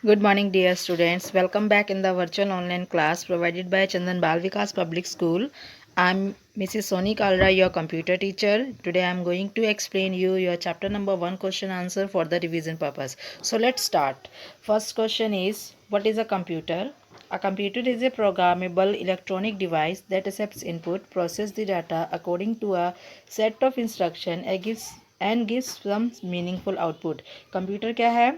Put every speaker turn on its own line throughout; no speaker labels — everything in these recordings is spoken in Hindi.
Good morning, dear students. Welcome back in the virtual online class provided by Chandan Bal Vikas Public School. I'm Mrs. Soni Kalra, your computer teacher. Today I'm going to explain you your chapter number 1 question answer for the revision purpose. So let's start. First question is, what is a computer? A computer is a programmable electronic device that accepts input, processes the data according to a set of instruction and gives some meaningful output. Computer क्या है?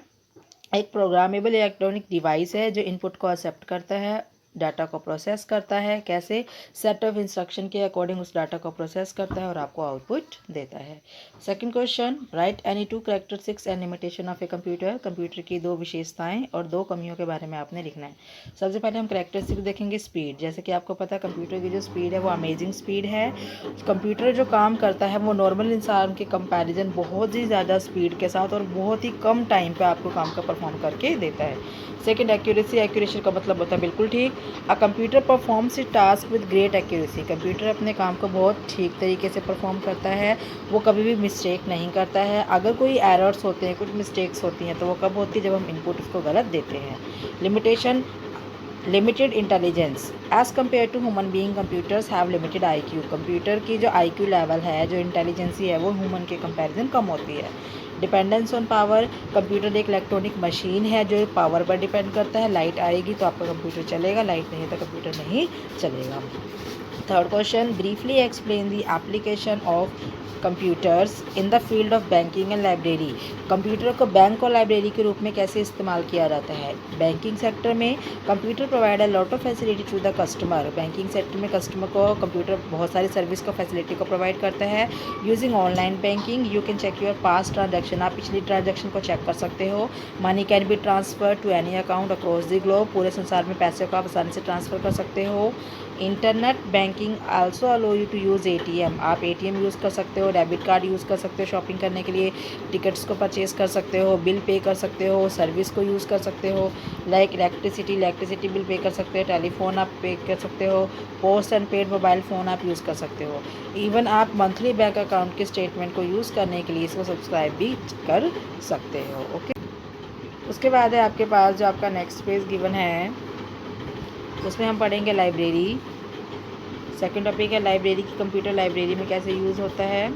एक प्रोग्रामेबल इलेक्ट्रॉनिक डिवाइस है जो इनपुट को एक्सेप्ट करता है, डाटा को प्रोसेस करता है, कैसे सेट ऑफ इंस्ट्रक्शन के अकॉर्डिंग उस डाटा को प्रोसेस करता है और आपको आउटपुट देता है। Second question, right any two characteristics and limitation of a computer. Computer की दो विशेषताएं और दो कमियों के बारे में आपने लिखना है। सबसे पहले हम कैरेक्टरिस्टिक्स देखेंगे स्पीड। जैसे कि आपको पता है कंप्यूटर की जो स्पीड है वो अमेजिंग स्पीड है। कंप्यूटर जो काम करता है वो नॉर्मल इंसान के कंपैरिजन बहुत ही ज़्यादा स्पीड के साथ और बहुत ही कम टाइम पे आपको काम का परफॉर्म करके देता है। Second, accuracy. एक्यूरेसी का मतलब होता है बिल्कुल ठीक। A computer performs it task with great accuracy. Computer अपने काम को बहुत ठीक तरीके से परफॉर्म करता है, वो कभी भी मिस्टेक नहीं करता है। अगर कोई एरर्स होते हैं, कुछ मिस्टेक्स होती हैं, तो वो कब होती है? जब हम इनपुट उसको गलत देते हैं। Limitation, limited intelligence. As compare to human being computers have limited IQ। Computer की जो IQ लेवल है, जो इंटेलिजेंसी है, वो ह्यूमन के कंपैरिजन कम होती है। Dependence on power. कंप्यूटर एक इलेक्ट्रॉनिक मशीन है जो पावर पर डिपेंड करता है। लाइट आएगी तो आपका कंप्यूटर चलेगा, लाइट नहीं तो कंप्यूटर नहीं चलेगा। Third question, briefly explain the application of computers in the field of banking and library. Computer को बैंक और लाइब्रेरी के रूप में कैसे इस्तेमाल किया जाता है? बैंकिंग सेक्टर में computer provide a lot of facility to the customer. Banking sector में कस्टमर को कंप्यूटर बहुत सारी सर्विस को फैसिलिटी को प्रोवाइड करता है। Using online banking you can check your past transaction. आप पिछली ट्रांजैक्शन को चेक कर सकते हो। Money can be transfer to any account across the globe. पूरे संसार में पैसे को आप आसानी से ट्रांसफ़र कर सकते हो। Internet banking also allow you to use ATM। आप ATM यूज़ कर सकते हो, डेबिट कार्ड यूज़ कर सकते हो शॉपिंग करने के लिए, टिकट्स को परचेज कर सकते हो, बिल पे कर सकते हो, सर्विस को यूज़ कर सकते हो, लाइक इलेक्ट्रिसिटी बिल पे कर सकते हो, टेलीफोन आप पे कर सकते हो, post and paid mobile phone आप यूज़ कर सकते हो। इवन आप मंथली बैंक अकाउंट के स्टेटमेंट को यूज़ करने के लिए इसको सब्सक्राइब भी कर सकते हो। ओके, उसके बाद है आपके पास जो आपका नेक्स्ट पेज गिवन है, उसमें हम पढ़ेंगे लाइब्रेरी। सेकंड टॉपिक है लाइब्रेरी की। कंप्यूटर लाइब्रेरी में कैसे यूज़ होता है?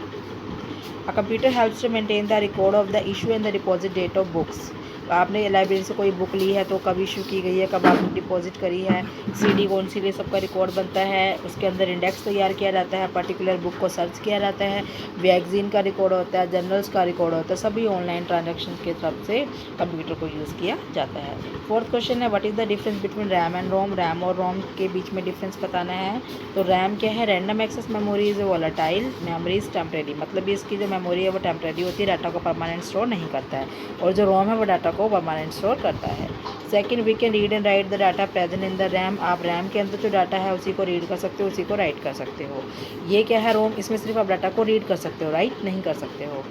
A computer helps to maintain the record of the issue and the deposit date of books. आपने लाइब्रेरी से कोई बुक ली है तो कब इशू की गई है, कब आपने डिपॉजिट करी है, CD कौन सी ली, सबका रिकॉर्ड बनता है। उसके अंदर इंडेक्स तैयार किया जाता है, पर्टिकुलर बुक को सर्च किया जाता है, मैगजीन का रिकॉर्ड होता है, जर्नल्स का रिकॉर्ड होता है। सभी ऑनलाइन ट्रांजेक्शन के तरफ से कंप्यूटर को यूज़ किया जाता है। फोर्थ क्वेश्चन है, what is the difference between RAM and ROM. RAM और रोम के बीच में डिफरेंस बताना है। तो रैम क्या है? Random access memory is volatile, memory is temporary. मतलब इसकी जो मेमोरी है वो टेम्परेरी होती है, डाटा को परमानेंट स्टोर नहीं करता है। और जो रोम है वो डाटा को परमानेंट स्टोर करता है। Second, we can read and write the data present in the RAM. आप रैम के अंदर जो डाटा है उसी को रीड कर सकते हो, उसी को राइट कर सकते हो। ये क्या है? रोम। इसमें सिर्फ आप डाटा को रीड कर सकते हो, राइट नहीं कर सकते हो।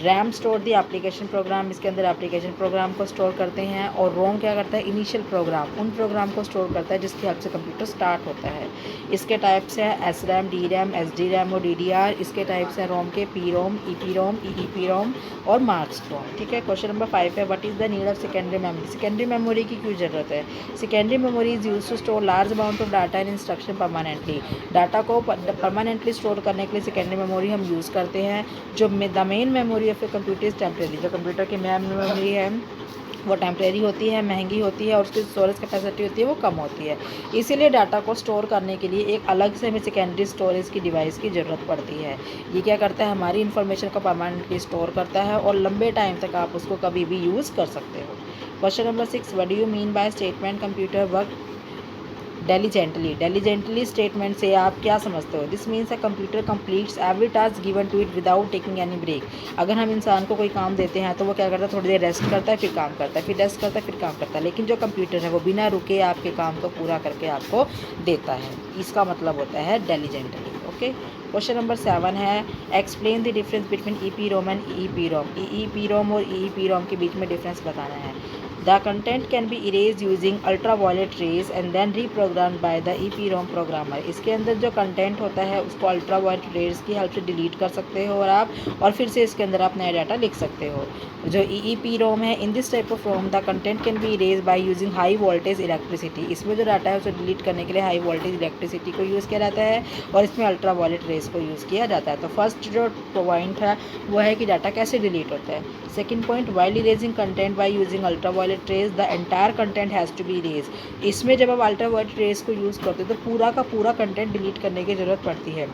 RAM store the application program, इसके अंदर एप्लीकेशन प्रोग्राम को स्टोर करते हैं। और रोम क्या करता है? इनिशियल प्रोग्राम, उन प्रोग्राम को स्टोर करता है जिसकी हेल्प से कंप्यूटर स्टार्ट होता है। इसके टाइप्स है SRAM, DRAM, SD-RAM और DDR। इसके टाइप्स हैं रोम के PROM, EPROM, EEPROM और मार्क्स रोम। ठीक है। क्वेश्चन नंबर 5 है, what is the need of secondary memory. Secondary memory की क्यों ज़रूरत है? Secondary memory is use to store large amount of data and instruction permanently. Data को परमानेंटली स्टोर करने के लिए सेकेंडरी मेमोरी हम यूज़ करते हैं। जो the main memory of a computer is temporary. जो कंप्यूटर की मेन मेमोरी है वो टेम्परेरी होती है, महंगी होती है और उसकी स्टोरेज कैपेसिटी होती है वो कम होती है। इसीलिए डाटा को स्टोर करने के लिए एक अलग से हमें सेकेंडरी स्टोरेज की डिवाइस की ज़रूरत पड़ती है। ये क्या करता है? हमारी इन्फॉर्मेशन को परमानेंटली स्टोर करता है और लंबे टाइम तक आप उसको कभी भी यूज़ कर सकते हो। Question number 6, what do you mean by statement computer work diligently. Diligently statement से आप क्या समझते हो? This means a computer completes every task given to it without taking any break. अगर हम इंसान को कोई काम देते हैं तो वो क्या करता है? थोड़ी देर रेस्ट करता है, फिर काम करता है, फिर रेस्ट करता है, फिर काम करता है। लेकिन जो कंप्यूटर है वो बिना रुके आपके काम को पूरा करके आपको देता है। इसका मतलब होता है डेलीजेंटली। ओके। क्वेश्चन नंबर 7 है, explain the difference between EPROM and EEPROM। EEPROM और EEPROM के बीच में डिफरेंस बताना है। The content can be erase using ultraviolet rays and then reprogram by the EEPROM programmer. इसके अंदर जो कंटेंट होता है उसको अल्ट्रावायलेट रेज की हेल्प से डिलीट कर सकते हो और आप, और फिर से इसके अंदर आप नया डाटा लिख सकते हो। जो EEPROM है, in this type of Rome the content can be erase by using high voltage electricity. इसमें जो डाटा है उसे डिलीट करने के लिए हाई वोल्टेज इलेक्ट्रिसिटी को यूज़ किया जाता है और इसमें अल्ट्रावायलेट रेज को यूज़ किया जाता है। तो फर्स्ट जो पॉइंट है वो है कि डाटा कैसे डिलीट होता है। Second point, while erasing content by using ultraviolet rays the entire content has to be erase. इसमें जब आप अल्ट्रावायलेट रेज को यूज़ करते हो तो पूरा का पूरा कंटेंट डिलीट करने की ज़रूरत पड़ती है।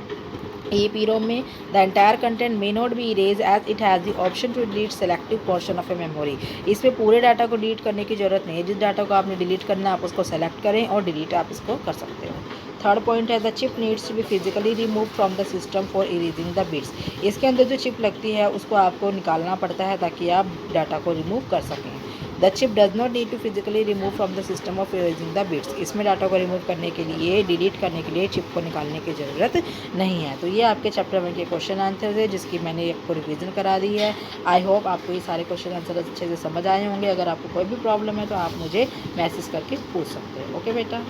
EEPROM में the entire content may not be erase as it has the option to delete selective portion of a memory. इसमें पूरे डाटा को डिलीट करने की ज़रूरत नहीं है। जिस डाटा को आपने डिलीट करना है आप उसको सेलेक्ट करें और डिलीट आप इसको कर सकते हो। थर्ड पॉइंट है the chip needs to be physically remove from the system for erasing the bits. इसके अंदर जो चिप लगती है उसको आपको निकालना पड़ता है ताकि आप डाटा को रिमूव कर सकें। The chip does not need to physically remove from the system of erasing the bits. इसमें डाटा को रिमूव करने के लिए, डिलीट करने के लिए चिप को निकालने की ज़रूरत नहीं है। तो ये आपके चैप्टर 1 के क्वेश्चन आंसर है जिसकी मैंने आपको रिवीजन करा दी है। आई होप आपको ये सारे क्वेश्चन आंसर अच्छे से समझ आए होंगे। अगर आपको कोई भी प्रॉब्लम है तो आप मुझे मैसेज करके पूछ सकते हो। ओके बेटा।